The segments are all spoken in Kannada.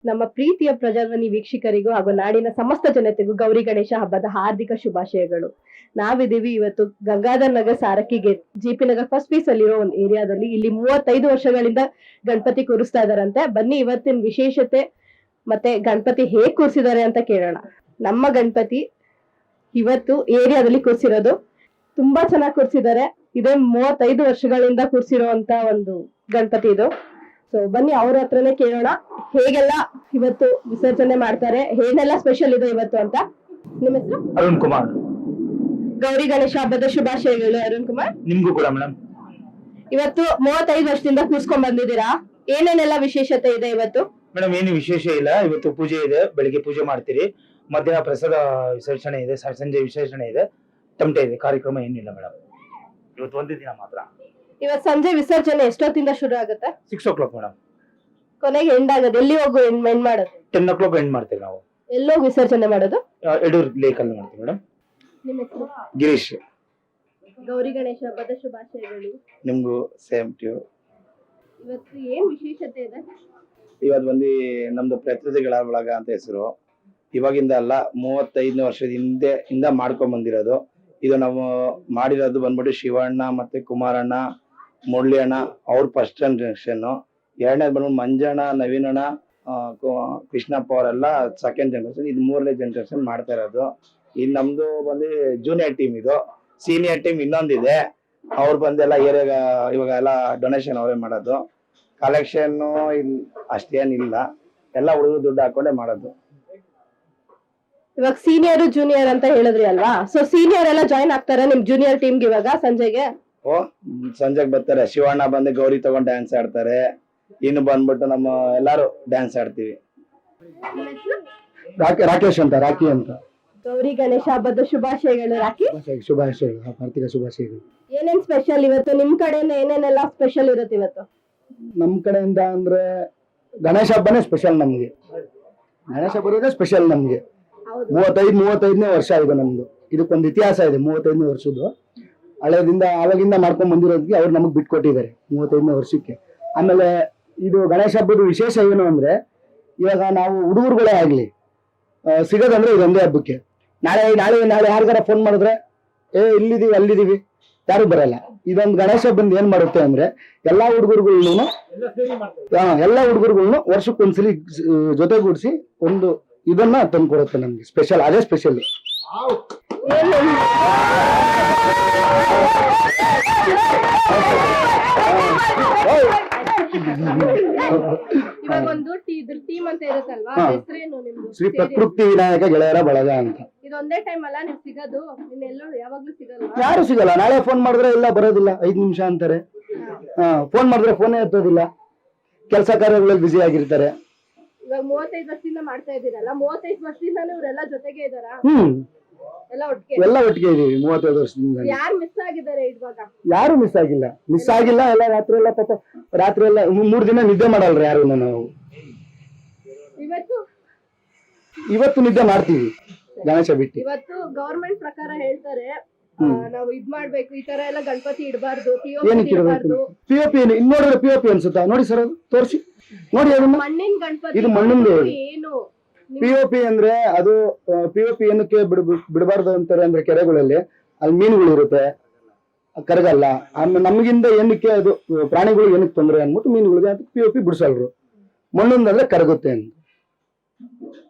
ನಮ್ಮ ಪ್ರೀತಿಯ ಪ್ರಜಾಧ್ವನಿ ವೀಕ್ಷಕರಿಗೂ ಹಾಗೂ ನಾಡಿನ ಸಮಸ್ತ ಜನತೆಗೂ ಗೌರಿ ಗಣೇಶ ಹಬ್ಬದ ಹಾರ್ದಿಕ ಶುಭಾಶಯಗಳು. ನಾವಿದೀವಿ ಇವತ್ತು Gangadhar Nagar Sarakki gate JP Nagar first phase ಅಲ್ಲಿರೋ ಒಂದು ಏರಿಯಾದಲ್ಲಿ. ಇಲ್ಲಿ 35 ವರ್ಷಗಳಿಂದ ಗಣಪತಿ ಕೂರಿಸ್ತಾ ಇದಾರಂತೆ. ಬನ್ನಿ ಇವತ್ತಿನ ವಿಶೇಷತೆ ಮತ್ತೆ ಗಣಪತಿ ಹೇಗ್ ಕೂರಿಸಿದ್ದಾರೆ ಅಂತ ಕೇಳೋಣ. ನಮ್ಮ ಗಣಪತಿ ಇವತ್ತು ಏರಿಯಾದಲ್ಲಿ ಕೂರಿಸಿರೋದು ತುಂಬಾ ಚೆನ್ನಾಗಿ ಕೂರಿಸಿದ್ದಾರೆ. ಇದೇ 35 ವರ್ಷಗಳಿಂದ ಕೂರಿಸಿರುವಂತ ಒಂದು ಗಣಪತಿ ಇದು. ಸೊ ಬನ್ನಿ ಅವ್ರ ಹತ್ರನೇ ಕೇಳೋಣ ಹೇಗೆಲ್ಲ ಇವತ್ತು ವಿಸರ್ಜನೆ ಮಾಡ್ತಾರೆ, ಏನೆಲ್ಲ ಸ್ಪೆಷಲ್ ಇದೆ ಇವತ್ತು ಅಂತ. ನಿಮ್ಮ ಹೆಸರು? ಅರುಣ್ ಕುಮಾರ್. ಗೌರಿ ಗಣೇಶ ಹಬ್ಬದ ಶುಭಾಶಯಗಳು ಅರುಣ್ ಕುಮಾರ್. ನಿಮ್ಗೂ ಕೂಡ ಮೇಡಮ್. ಇವತ್ತು 35 ವರ್ಷದಿಂದ ಕೂರ್ಸ್ಕೊಂಡ್ ಬಂದಿದ್ದೀರಾ, ಏನೇನೆಲ್ಲ ವಿಶೇಷತೆ ಇದೆ ಇವತ್ತು? ಮೇಡಮ್ ಏನು ವಿಶೇಷ ಇಲ್ಲ, ಇವತ್ತು ಪೂಜೆ ಇದೆ. ಬೆಳಿಗ್ಗೆ ಪೂಜೆ ಮಾಡ್ತೀರಿ, ಮಧ್ಯಾಹ್ನ ಪ್ರಸಾದ ವಿಸರ್ಜನೆ ಇದೆ, ಸಂಜೆ ವಿಸರ್ಜನೆ ಇದೆ, ತಮಟೆ ಇದೆ. ಕಾರ್ಯಕ್ರಮ ಏನಿಲ್ಲ ಮೇಡಮ್, ಇವತ್ತು ಒಂದೇ ದಿನ ಮಾತ್ರ. ಇವತ್ತು ಸಂಜೆ ವಿಸರ್ಜನೆ ಎಷ್ಟೊತ್ತಿಂದ ಶುರು ಆಗುತ್ತೆ? 6 o'clock ಮೇಡಮ್. ಕೊನೆಗೆ ಎಂಡ್ ಆಗೋದು ಎಲ್ಲಿ ಹೋಗು ಎಂಡ್ ಮಾಡೋದು? 10 o'clock ಎಂಡ್ ಮಾಡ್ತೀವಿ ನಾವು. ಎಲ್ಲೋಗಿ ವಿಸರ್ಜನೆ ಮಾಡೋದು? ಯಡೂರ್ ಲೇಕ್ ಅಲ್ಲಿ ಮಾಡ್ತೀವಿ ಮೇಡಮ್. ನಿಮ್ಮ ಹೆಸರು? ಗಿರೀಶ್. ಗೌರಿ ಗಣೇಶ ಹಬ್ಬದ ಶುಭಾಶಯಗಳು. ನಿಮ್ಗೂ ಸೇಮ್ ಟ್ಯೂ. ಇವತ್ತು ಏನ್ ವಿಶೇಷತೆ ಇದೆ? ಇವತ್ತು ಬಂದು ನಮ್ದು ಪ್ರತಿನಿಧಿಗಳ ಬಳಗ ಅಂತ ಹೆಸರು. ಇವಾಗಿಂದ ಅಲ್ಲ, 35 ವರ್ಷದ ಹಿಂದೆ ಮಾಡ್ಕೊಂಡ್ ಬಂದಿರೋದು. ಇದು ನಾವು ಮಾಡಿರೋದು ಬಂದ್ಬಿಟ್ಟು ಶಿವಣ್ಣ ಮತ್ತೆ ಕುಮಾರಣ್ಣ, ಮುರಳಿ ಅಣ್ಣ ಅವ್ರ ಫಸ್ಟ್ ಜನರೇಷನ್. ಎರಡನೇದು ಬಂದ್ಬಿಟ್ಟು ಮಂಜಣ್ಣ, ನವೀನಣ್ಣ, ಕೃಷ್ಣಪ್ಪ ಅವರೆಲ್ಲ ಸೆಕೆಂಡ್ ಜನರೇಷನ್. ಇದು 3ನೇ ಜನರೇಷನ್ ಮಾಡ್ತಾ ಇರೋದು. ಇನ್ನು ನಮ್ದು ಬಂದು ಜೂನಿಯರ್ ಟೀಮ್, ಇದು ಸೀನಿಯರ್ ಟೀಮ್ ಇನ್ನೊಂದಿದೆ. ಅವ್ರು ಬಂದೆಲ್ಲ ಏರಿಯಾಗ ಇವಾಗ ಎಲ್ಲ ಡೊನೇಷನ್ ಅವರೇ ಮಾಡೋದು. ಕಲೆಕ್ಷನ್ ಅಷ್ಟೇನಿಲ್ಲ, ಎಲ್ಲ ಹುಡುಗರು ದುಡ್ಡು ಹಾಕೊಂಡೆ ಮಾಡೋದು. ಇವಾಗ ಸೀನಿಯರ್ ಜೂನಿಯರ್ ಅಂತ ಹೇಳಿದ್ರಿ ಅಲ್ವಾ, ಸೊ ಸೀನಿಯರ್ ಎಲ್ಲ ಜಾಯಿನ್ ಆಗ್ತಾರೆ ನಿಮ್ ಜೂನಿಯರ್ ಟೀಮ್ಗೆ ಇವಾಗ ಸಂಜೆಗೆ? ಓ, ಸಂಜೆಗೆ ಬರ್ತಾರೆ. ಶಿವಣ್ಣ ಬಂದು ಗೌರಿ ತಗೊಂಡ್ ಡ್ಯಾನ್ಸ್ ಆಡ್ತಾರೆ. ಇನ್ನು ಬಂದ್ಬಿಟ್ಟು ನಮ್ಮ ಎಲ್ಲಾರು ಡ್ಯಾನ್ಸ್ ಆಡ್ತೀವಿ. ರಾಕೇಶ್ ಅಂತ, ರಾಕಿ ಅಂತ. ಗೌರಿ ಗಣೇಶ ಹಬ್ಬದ ಶುಭಾಶಯಗಳು ರಾಕಿ. ಶುಭಾಶಯಗಳು, ಹಾರ್ದಿಕ ಶುಭಾಶಯಗಳು. ಏನೇನ್ ಸ್ಪೆಷಲ್ ಇವತ್ತು ನಿಮ್ ಕಡೆಯಿಂದ? ಏನೇನೆಲ್ಲ ಸ್ಪೆಷಲ್ ಇರುತ್ತೆ ಇವತ್ತು ನಮ್ ಕಡೆಯಿಂದ ಅಂದ್ರೆ ಗಣೇಶ ಹಬ್ಬನೇ ಸ್ಪೆಷಲ್ ನಮ್ಗೆ. ಗಣೇಶ ಹಬ್ಬದೇ ಸ್ಪೆಷಲ್ ನಮ್ಗೆ. 35ನೇ ವರ್ಷ ಇದೆ ನಮ್ದು. ಇದಕ್ಕೊಂದು ಇತಿಹಾಸ ಇದೆ. 35ನೇ ವರ್ಷದ್ದು ಹಳೆದಿಂದ ಆವಾಗಿಂದ ಮಾಡ್ಕೊಂಡ್ ಬಂದಿರೋದಕ್ಕೆ ಅವ್ರು ನಮಗ್ ಬಿಟ್ಕೊಟ್ಟಿದ್ದಾರೆ 35ನೇ ವರ್ಷಕ್ಕೆ. ಆಮೇಲೆ ಇದು ಗಣೇಶ ಹಬ್ಬದ ವಿಶೇಷ ಏನು ಅಂದ್ರೆ, ಇವಾಗ ನಾವು ಹುಡುಗರುಗಳೇ ಆಗ್ಲಿ ಸಿಗೋದಂದ್ರೆ ಇದೊಂದೇ ಹಬ್ಬಕ್ಕೆ. ನಾಳೆ ಯಾರಿಗಾರ ಫೋನ್ ಮಾಡಿದ್ರೆ ಇಲ್ಲಿದೀವಿ ಅಲ್ಲಿದೀವಿ ಯಾರು ಬರಲ್ಲ. ಇದೊಂದು ಗಣೇಶ ಹಬ್ಬದ ಏನ್ ಮಾಡುತ್ತೆ ಅಂದ್ರೆ ಎಲ್ಲಾ ಹುಡುಗರುಗಳ್ನು ವರ್ಷಕ್ಕೊಂದ್ಸಲಿ ಜೊತೆಗೂಡಿಸಿ ಒಂದು ಇದನ್ನ ತಂದ್ಕೊಡುತ್ತೆ ನಮ್ಗೆ. ಸ್ಪೆಷಲ್, ಅದೇ ಸ್ಪೆಷಲ್. ಇವಾಗ ಒಂದು ಟೀಮ್ ಅಂತ ಇರುತ್ತಲ್ವಾ, ಹೆಸರೇನು ನಿಮ್ದು? ಶ್ರೀ ಪ್ರಕೃತಿ ವಿನಾಯಕ ಗೆಳೆಯರ ಬಳಗ ಅಂತ. ಇದೊಂದೇ ಟೈಮ್ ಅಲ್ಲ ನೀವು ಸಿಗೋದು? ಇನ್ನೆಲ್ಲೂ ಯಾವಾಗ್ಲೂ ಸಿಗಲ್ಲ? ಯಾರು ಸಿಗಲ್ಲ. ನಾಳೆ ಫೋನ್ ಮಾಡಿದ್ರೆ ಇಲ್ಲ ಬರೋದಿಲ್ಲ, 5 ನಿಮಿಷ ಅಂತಾರೆ. ಫೋನ್ ಮಾಡಿದ್ರೆ ಫೋನೇ ಎತ್ತೋದಿಲ್ಲ, ಕೆಲಸ ಕಾರ್ಯಗಳಲ್ಲಿ ಬ್ಯುಸಿ ಆಗಿರ್ತಾರೆ. ಇವಾಗ 35 ವರ್ಷದಿಂದ ಮಾಡ್ತಾ ಇದ್ದೀರಲ್ಲ, 35 ವರ್ಷದಿಂದಾನು ಇವರೆಲ್ಲ ಜೊತೆಗೆ ಇದಾರಾ? ಎಲ್ಲ ಒಟ್ಟಿಗೆ ಇದೀವಿ 35 ವರ್ಷದಿಂದ. ಯಾರು ಮಿಸ್ ಆಗಿದ್ದಾರೆ ಇವಾಗ? ಯಾರು ಮಿಸ್ ಆಗಿಲ್ಲ. ಎಲ್ಲ ರಾತ್ರಿ ಎಲ್ಲ ಪಾಪ ರಾತ್ರಿ ಎಲ್ಲ 3 ದಿನ ನಿದ್ದೆ ಮಾಡಲ್ರಿ ಯಾರು. ನಾವು ಇವತ್ತು ನಿದ್ದೆ ಮಾಡ್ತೀವಿ ಗಣೇಶ ಬಿಟ್ಟು. ಇವತ್ತು ಗವರ್ಮೆಂಟ್ ಪ್ರಕಾರ ಹೇಳ್ತಾರೆ ನಾವು ಇದ್ ಮಾಡ್ಬೇಕು, ಈ ತರ ಎಲ್ಲ ಗಣಪತಿ ಇಡಬಾರ್ದು, ಏನಕ್ಕೆ ಇಡಬೇಕು? ಪಿಒಪಿ ನೋಡಿದ್ರೆ ಪಿಒಪಿ ಅನ್ಸುತ್ತಾ? ನೋಡಿ ಸರ್, ಅದು ತೋರಿಸಿ ನೋಡಿ. ಅದನ್ನ ಮಣ್ಣಿನ ಗಣಪತಿ, ಇದು ಮಣ್ಣಿಂದು. ಏನು ಪಿಒಪಿ ಅಂದ್ರೆ ಅದು ಪಿಒಪಿ ಏನಕ್ಕೆ ಬಿಡಬಾರ್ದು ಅಂತಾರೆ ಅಂದ್ರೆ, ಕೆರೆಗಳಲ್ಲಿ ಅಲ್ಲಿ ಮೀನುಗಳು ಇರುತ್ತೆ, ಕರಗಲ್ಲ. ಆಮೇಲೆ ನಮಗಿಂದ ಏನಕ್ಕೆ ಅದು ಪ್ರಾಣಿಗಳು ಏನಕ್ಕೆ ತೊಂದರೆ ಅಂದ್ಬಿಟ್ಟು ಮೀನುಗಳಿಗೆ ಅಂತ ಪಿಒಪಿ ಬಿಡಿಸಲ್ರು. ಮಣ್ಣೊಂದಂದ್ರೆ ಕರಗುತ್ತೆ ಅಂತ.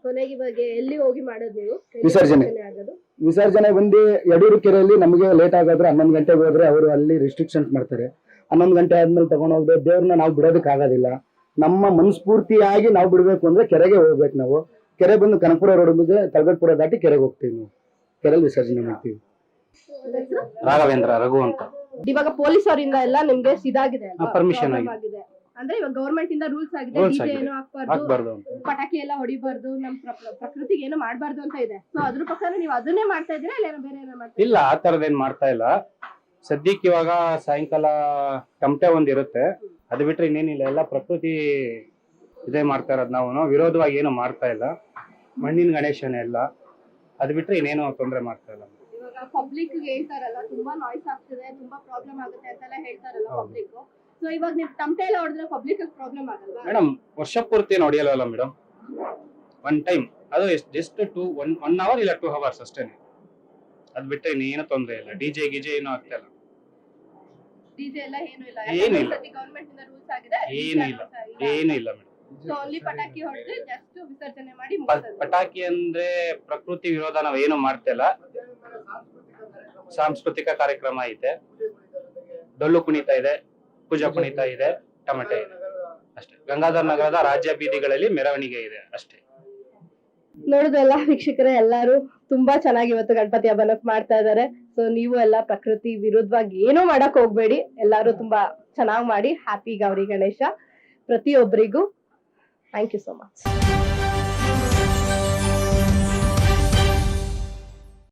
ಕೊನೆಗೆ ಇವಾಗ ಎಲ್ಲಿ ಹೋಗಿ ಮಾಡೋದು ನೀವು ವಿಸರ್ಜನೆ ಬಂದು ಯಡೂರು ಕೆರೆಯಲ್ಲಿ. ನಮಗೆ ಲೇಟ್ ಆಗಾದ್ರೆ 11 ಗಂಟೆಗೆ ಹೋದ್ರೆ ಅವರು ಅಲ್ಲಿ ರಿಸ್ಟ್ರಿಕ್ಷನ್ಸ್ ಮಾಡ್ತಾರೆ. 11 ಗಂಟೆ ಆದ್ಮೇಲೆ ತಗೊಂಡು ಹೋಗ್ಬೇಕು. ದೇವ್ರನ್ನ ನಾವು ಬಿಡೋದಕ್ಕೆ ಆಗೋದಿಲ್ಲ. ನಮ್ಮ ಮನಸ್ಫೂರ್ತಿಯಾಗಿ ನಾವು ಬಿಡ್ಬೇಕು ಅಂದ್ರೆ ಕೆರೆಗೆ ಹೋಗ್ಬೇಕು ನಾವು. ಕೆರೆ ಬಂದು ಕನಕಪುರ ರೋಡ್ ಬಗ್ಗೆ ತಲಗಟ್ಪುರ ದಾಟಿ ಕೆರೆಗೆ ಹೋಗ್ತೀವಿ. ನಾವು ಕೆರೆಯಲ್ಲಿ ವಿಸರ್ಜನೆ ಮಾಡ್ತೀವಿ. ರಾಘವೇಂದ್ರ, ರಘು ಅಂತ. ಇವಾಗ ಪೊಲೀಸ್ ಅವರಿಂದ ಎಲ್ಲ ನಿಮ್ಗೆ ಇದಾಗಿದೆ, ಪರ್ಮಿಷನ್ ಆಗಿದೆ. ಅಂದ್ರೆ ಇವಾಗ ಗವರ್ಮೆಂಟ್ ಇಂದ ರೂಲ್ಸ್ ಆಗಿದೆ, ಡಿಜೆ ಏನು ಹಾಕ್ಬಾರ್ದು, ಪಟಾಕಿ ಎಲ್ಲ ಹೊಡಿಬಾರ್ದು, ನಮ್ ಪ್ರಕೃತಿಗೆ ಏನು ಮಾಡ್ಬಾರ್ದು ಅಂತ ಇದೆ. ಸೊ ಅದ್ರ ಪ್ರಕಾರ ನೀವು ಅದನ್ನೇ ಮಾಡ್ತಾ ಇದ್ದೀರಾ ಇಲ್ಲ ಬೇರೆ ಏನೋ ಮಾಡ್ತಾ? ಇಲ್ಲ, ಆ ತರದೇನ್ ಮಾಡ್ತಾ ಇಲ್ಲ ಸದ್ಯಕ್ಕೆ. ಇವಾಗ ಸಾಯಂಕಾಲ ತಮಟೆ ಒಂದಿರುತ್ತೆ, ಅದು ಬಿಟ್ರೆ ಇನ್ನೇನಿಲ್ಲ. ಎಲ್ಲ ಪ್ರಕೃತಿ ಇದೇ ಮಾಡ್ತಾ ಇರೋದು. ನಾವು ವಿರೋಧವಾಗಿ ಏನು ಮಾಡ್ತಾ ಇಲ್ಲ. ಮಣ್ಣಿನ ಗಣೇಶನೇ ಎಲ್ಲ, ಅದು ಬಿಟ್ರೆ ಇನ್ನೇನು ತೊಂದರೆ ಮಾಡ್ತಾ ಇಲ್ಲ. ಇವಾಗ ಪಬ್ಲಿಕ್ ಹೇಳ್ತಾರಲ್ಲ ತುಂಬಾ ನಾಯ್ಸ್ ಆಗ್ತಿದೆ, ತುಂಬಾ ಪ್ರಾಬ್ಲಮ್ ಆಗುತ್ತೆ ಅಂತೆಲ್ಲ ಹೇಳ್ತಾರಲ್ಲ ಪಬ್ಲಿಕ್. ಸೊ ಇವಾಗ ನೀವು ತಮಟೆ ಎಲ್ಲ ಹೊಡೆದ್ರೆ ಪಬ್ಲಿಕ್ ಪ್ರಾಬ್ಲಮ್ ಆಗಲ್ವಾ? ಮೇಡಮ್ ವರ್ಷ ಪೂರ್ತಿ ಏನು ಹೊಡೆಯಲ್ಲ ಮೇಡಮ್. ಒನ್ ಟೈಮ್, ಅದು ಜಸ್ಟ್ 1 ಅವರ್ ಇಲ್ಲ 2 ಅವರ್ಸ್ ಅಷ್ಟೇನೆ. ಅದ್ ಬಿಟ್ರೆ ಇನ್ನೇನು ತೊಂದ್ರೆ ಇಲ್ಲ. ಡಿಜೆ ಗಿಜೆ ಏನೂ ಆಗ್ತಾ ಇಲ್ಲ. ಡಿಜೆ ಎಲ್ಲ ಏನು ಇಲ್ಲ, ಏನಿಲ್ಲ. ಗವರ್ನಮೆಂಟ್ ಇಂದ ರೂಲ್ಸ್ ಆಗಿದೆ, ಏನು ಇಲ್ಲ, ಏನು ಇಲ್ಲ ಮೇಡಮ್. ಸೊ ಓನ್ಲಿ ಪಟಾಕಿ ಹೊಡೆದು ಜಸ್ಟ್ ವಿಸರ್ಜನೆ ಮಾಡಿ ಪಟಾಕಿ ಅಂದ್ರೆ ಪ್ರಕೃತಿ ವಿರೋಧ ನಾವ್ ಏನು ಮಾಡ್ತಾ ಇಲ್ಲ. ಸಾಂಸ್ಕೃತಿಕ ಕಾರ್ಯಕ್ರಮ ಐತೆ, ಡೊಳ್ಳು ಕುಣಿತ ಇದೆ, ಪೂಜಾ ಕುಣಿತ ಇದೆ, ಟಮಟೆ ಇದೆ ಅಷ್ಟೇ. ಗಂಗಾಧರ ನಗರದ ರಾಜ್ಯ ಬೀದಿಗಳಲ್ಲಿ ಮೆರವಣಿಗೆ ಇದೆ ಅಷ್ಟೇ. ನೋಡುದಲ್ಲ ವೀಕ್ಷಕರೇ, ಎಲ್ಲಾರು ತುಂಬಾ ಚೆನ್ನಾಗಿ ಇವತ್ತು ಗಣಪತಿ ಹಬ್ಬನ ಮಾಡ್ತಾ ಇದಾರೆ. ಸೊ ನೀವು ಎಲ್ಲ ಪ್ರಕೃತಿ ವಿರುದ್ಧವಾಗಿ ಏನೂ ಮಾಡಕ್ ಹೋಗ್ಬೇಡಿ, ಎಲ್ಲಾರು ತುಂಬಾ ಚೆನ್ನಾಗಿ ಮಾಡಿ. ಹ್ಯಾಪಿ ಗೌರಿ ಗಣೇಶ ಪ್ರತಿಯೊಬ್ಬರಿಗೂ. Thank you so much.